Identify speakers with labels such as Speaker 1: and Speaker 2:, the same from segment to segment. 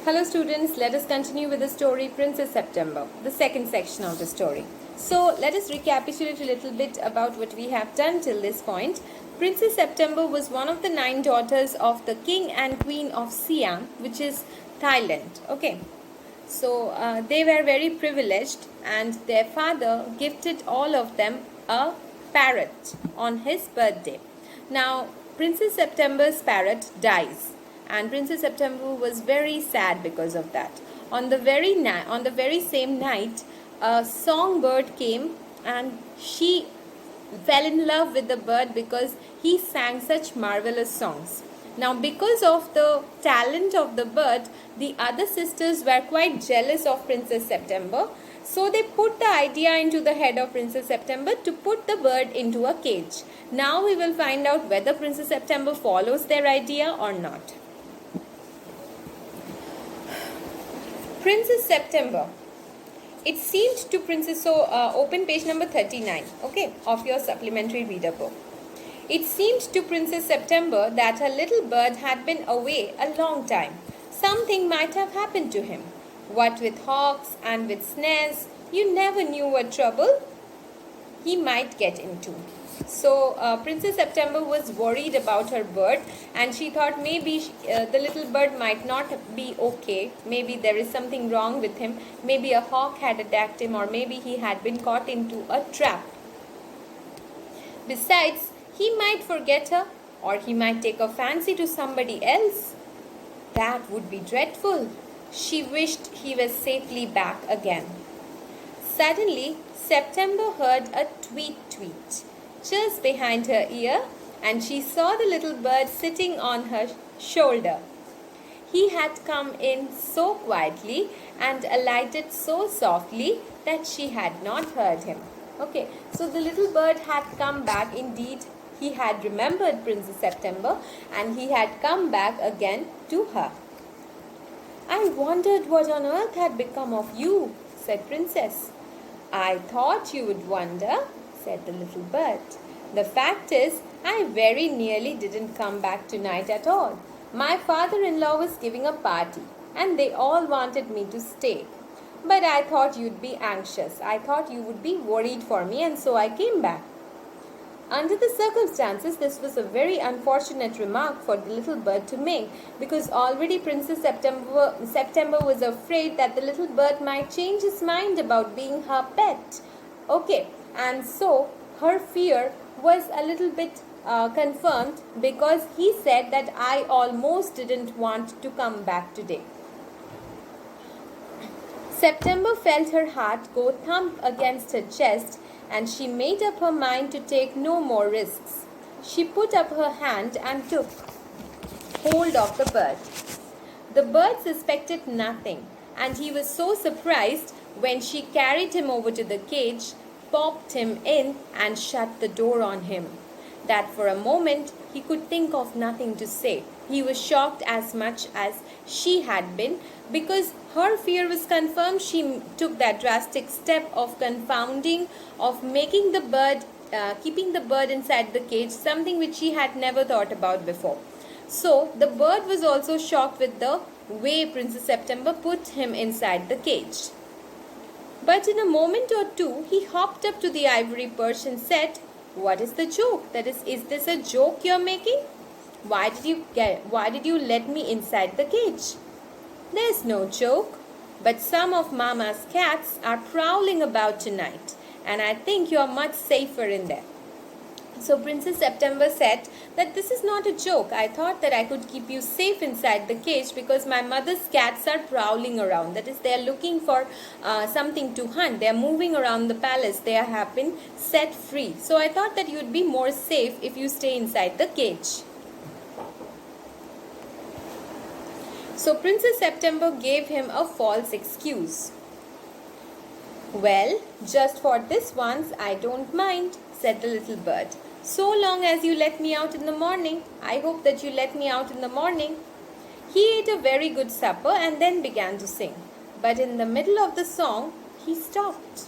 Speaker 1: Hello students, let us continue with the story Princess September, the second section of the story. So let us recapitulate a little bit about what we have done till this point. Princess September was one of the 9 daughters of the king and queen of Siam, which is Thailand. Okay, so they were very privileged and their father gifted all of them a parrot on his birthday. Now Princess September's parrot dies and Princess September was very sad because of that. On the very same night, a songbird came and she fell in love with the bird because he sang such marvelous songs. Now, because of the talent of the bird, the other sisters were quite jealous of Princess September. So they put the idea into the head of Princess September to put the bird into a cage. Now we will find out whether Princess September follows their idea or not. Princess September. It seemed to Princess, so open page number 39, okay, of your supplementary reader book. It seemed to Princess September that her little bird had been away a long time. Something might have happened to him. What with hawks and with snares, you never knew what trouble he might get into. So Princess September was worried about her bird and she thought maybe the little bird might not be okay. Maybe there is something wrong with him. Maybe a hawk had attacked him or maybe he had been caught into a trap. Besides, he might forget her or he might take a fancy to somebody else. That would be dreadful. She wished he was safely back again. Suddenly, September heard a tweet just behind her ear and she saw the little bird sitting on her shoulder. He had come in so quietly and alighted so softly that she had not heard him. Okay, so the little bird had come back. Indeed, he had remembered Princess September and he had come back again to her. I wondered what on earth had become of you, said Princess. I thought you would wonder, said the little bird. The fact is, I very nearly didn't come back tonight at all. My father-in-law was giving a party and they all wanted me to stay. But I thought you'd be anxious. I thought you would be worried for me and so I came back. Under the circumstances, this was a very unfortunate remark for the little bird to make because already Princess September was afraid that the little bird might change his mind about being her pet. Okay, and so her fear was a little bit confirmed because he said that I almost didn't want to come back today. September felt her heart go thump against her chest and she made up her mind to take no more risks. She put up her hand and took hold of the bird. The bird suspected nothing and he was so surprised when she carried him over to the cage, popped him in and shut the door on him, that for a moment he could think of nothing to say. He was shocked as much as she had been because her fear was confirmed. She took that drastic step of confounding, of making the bird, keeping the bird inside the cage, something which she had never thought about before. So the bird was also shocked with the way Princess September put him inside the cage. But in a moment or two, he hopped up to the ivory perch and said, "What is the joke? That is this a joke you're making? Why did you let me inside the cage?" "There's no joke, but some of Mama's cats are prowling about tonight, and I think you're much safer in there." So Princess September said that this is not a joke. I thought that I could keep you safe inside the cage because my mother's cats are prowling around. That is, they are looking for something to hunt. They are moving around the palace. They have been set free. So I thought that you'd be more safe if you stay inside the cage. So Princess September gave him a false excuse. "Well, just for this once, I don't mind," said the little bird. "So long as you let me out in the morning. I hope that you let me out in the morning." He ate a very good supper and then began to sing. But in the middle of the song, he stopped.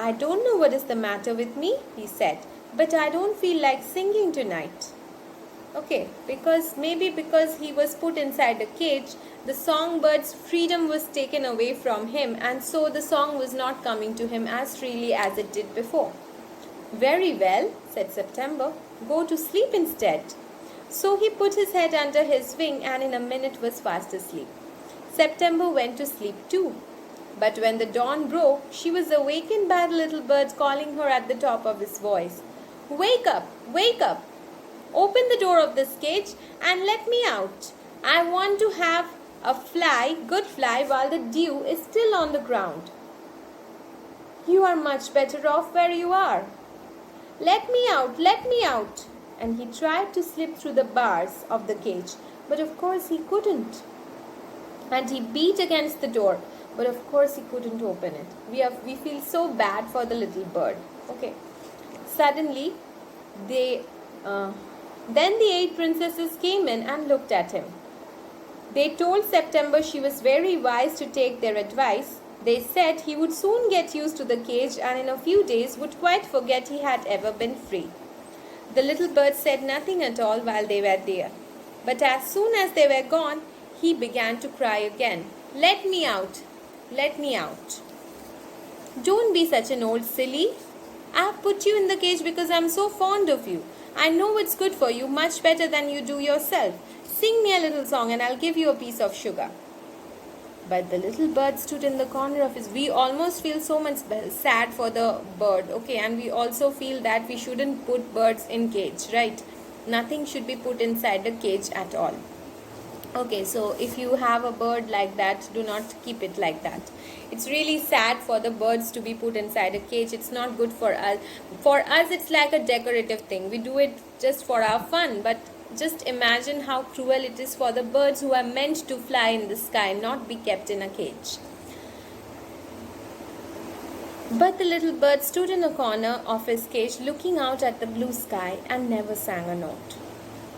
Speaker 1: "I don't know what is the matter with me," he said, "but I don't feel like singing tonight." Okay, because he was put inside a cage, the songbird's freedom was taken away from him, and so the song was not coming to him as freely as it did before. Very well, said September, go to sleep instead. So he put his head under his wing and in a minute was fast asleep. September went to sleep too. But when the dawn broke, she was awakened by the little bird calling her at the top of his voice. Wake up! Wake up! Open the door of this cage and let me out. I want to have a good fly, while the dew is still on the ground. You are much better off where you are. Let me out, let me out. And he tried to slip through the bars of the cage, but of course he couldn't. And he beat against the door, but of course he couldn't open it. We feel so bad for the little bird. Okay. Suddenly, then the 8 princesses came in and looked at him. They told September she was very wise to take their advice. They said he would soon get used to the cage and in a few days would quite forget he had ever been free. The little bird said nothing at all while they were there. But as soon as they were gone, he began to cry again. Let me out! Let me out! Don't be such an old silly. I have put you in the cage because I am so fond of you. I know what's good for you much better than you do yourself. Sing me a little song and I'll give you a piece of sugar. But the little bird stood in the corner of his... We almost feel so much sad for the bird, okay? And we also feel that we shouldn't put birds in cage, right? Nothing should be put inside the cage at all. Okay, so if you have a bird like that, do not keep it like that. It's really sad for the birds to be put inside a cage. It's not good for us. For us, it's like a decorative thing. We do it just for our fun, but just imagine how cruel it is for the birds who are meant to fly in the sky, not be kept in a cage. But the little bird stood in a corner of his cage looking out at the blue sky and never sang a note.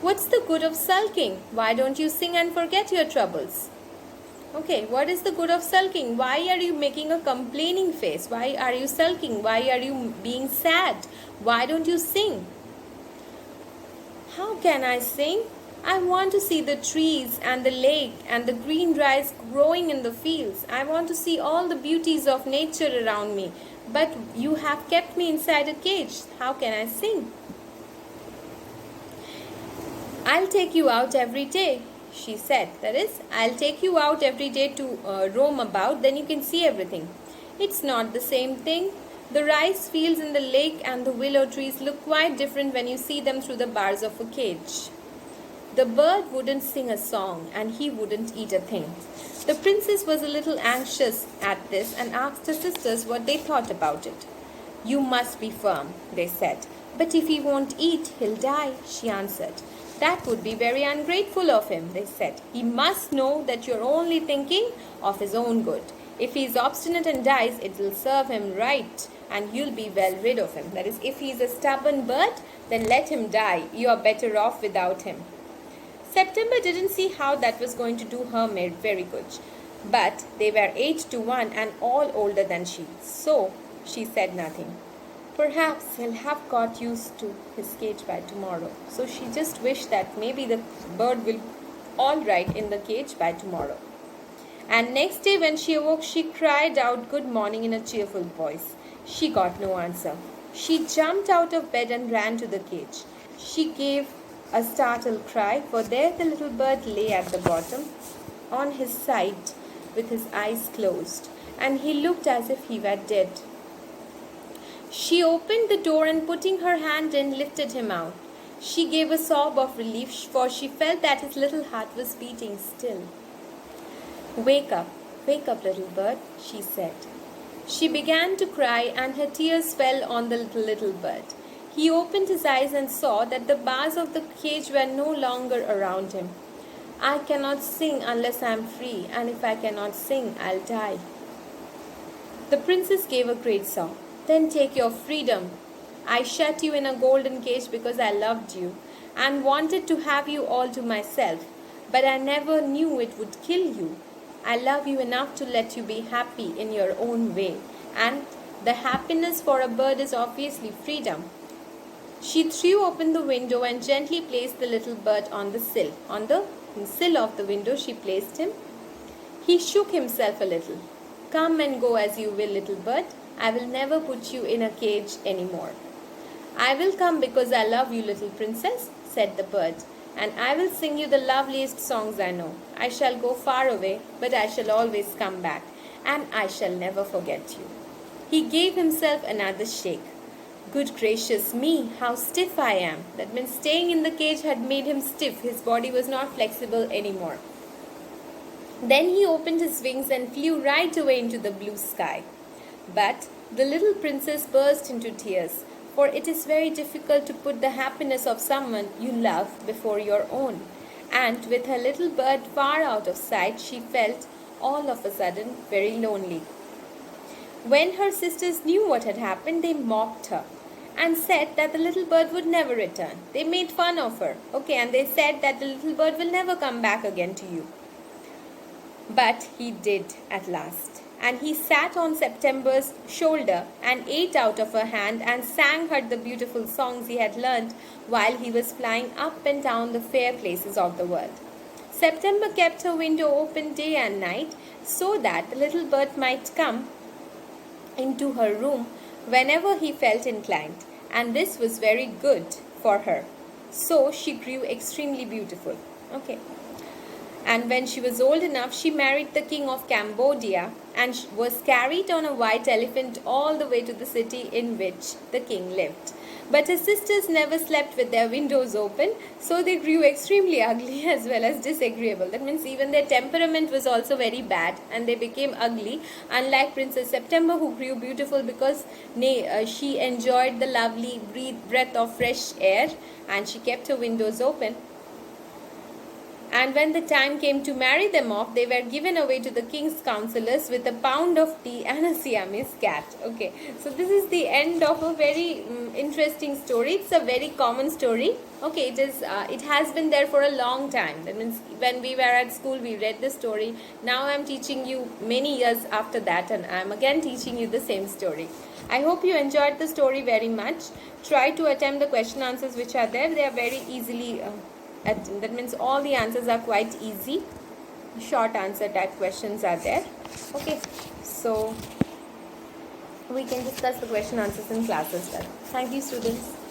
Speaker 1: What's the good of sulking? Why don't you sing and forget your troubles? Okay, what is the good of sulking? Why are you making a complaining face? Why are you sulking? Why are you being sad? Why don't you sing? How can I sing? I want to see the trees and the lake and the green rice growing in the fields. I want to see all the beauties of nature around me. But you have kept me inside a cage. How can I sing? I'll take you out every day, she said. That is, I'll take you out every day to roam about, then you can see everything. It's not the same thing. The rice fields in the lake and the willow trees look quite different when you see them through the bars of a cage. The bird wouldn't sing a song and he wouldn't eat a thing. The princess was a little anxious at this and asked her sisters what they thought about it. You must be firm, they said. But if he won't eat, he'll die, she answered. That would be very ungrateful of him, they said. He must know that you're only thinking of his own good. If he is obstinate and dies, it will serve him right and you'll be well rid of him. That is, if he is a stubborn bird, then let him die. You are better off without him. September didn't see how that was going to do her very good. But they were 8-1 and all older than she. So she said nothing. Perhaps he'll have got used to his cage by tomorrow. So she just wished that maybe the bird will all right in the cage by tomorrow. And next day when she awoke, she cried out good morning in a cheerful voice. She got no answer. She jumped out of bed and ran to the cage. She gave a startled cry, for there the little bird lay at the bottom on his side with his eyes closed, and he looked as if he were dead. She opened the door and putting her hand in, lifted him out. She gave a sob of relief, for she felt that his little heart was beating still. Wake up, little bird, she said. She began to cry and her tears fell on the little bird. He opened his eyes and saw that the bars of the cage were no longer around him. I cannot sing unless I am free, and if I cannot sing, I'll die. The princess gave a great sob. Then take your freedom. I shut you in a golden cage because I loved you and wanted to have you all to myself, but I never knew it would kill you. I love you enough to let you be happy in your own way, and the happiness for a bird is obviously freedom. She threw open the window and gently placed the little bird on the sill. On the sill of the window she placed him. He shook himself a little. "Come and go as you will, little bird. I will never put you in a cage any more." "I will come because I love you, little princess," said the bird, "and I will sing you the loveliest songs I know. I shall go far away, but I shall always come back, and I shall never forget you." He gave himself another shake. "Good gracious me, how stiff I am!" That means staying in the cage had made him stiff. His body was not flexible anymore. Then he opened his wings and flew right away into the blue sky. But the little princess burst into tears, for it is very difficult to put the happiness of someone you love before your own. And with her little bird far out of sight, she felt all of a sudden very lonely. When her sisters knew what had happened, they mocked her and said that the little bird would never return. They made fun of her, and they said that the little bird will never come back again to you. But he did at last, and he sat on September's shoulder and ate out of her hand and sang her the beautiful songs he had learned while he was flying up and down the fair places of the world. September kept her window open day and night so that the little bird might come into her room whenever he felt inclined, and this was very good for her. So she grew extremely beautiful. And when she was old enough, she married the king of Cambodia and was carried on a white elephant all the way to the city in which the king lived. But his sisters never slept with their windows open, so they grew extremely ugly as well as disagreeable. That means even their temperament was also very bad and they became ugly, unlike Princess September, who grew beautiful because she enjoyed the lovely breath of fresh air and she kept her windows open. And when the time came to marry them off, they were given away to the king's counselors with a pound of tea and a Siamese cat. So this is the end of a very interesting story. It's a very common story. It has been there for a long time. That means when we were at school, we read the story. Now I'm teaching you many years after that, and I'm again teaching you the same story. I hope you enjoyed the story very much. Try to attempt the question answers which are there. They are very easily that means all the answers are quite easy. Short answer type questions are there. So we can discuss the question answers in class as well. Thank you, students.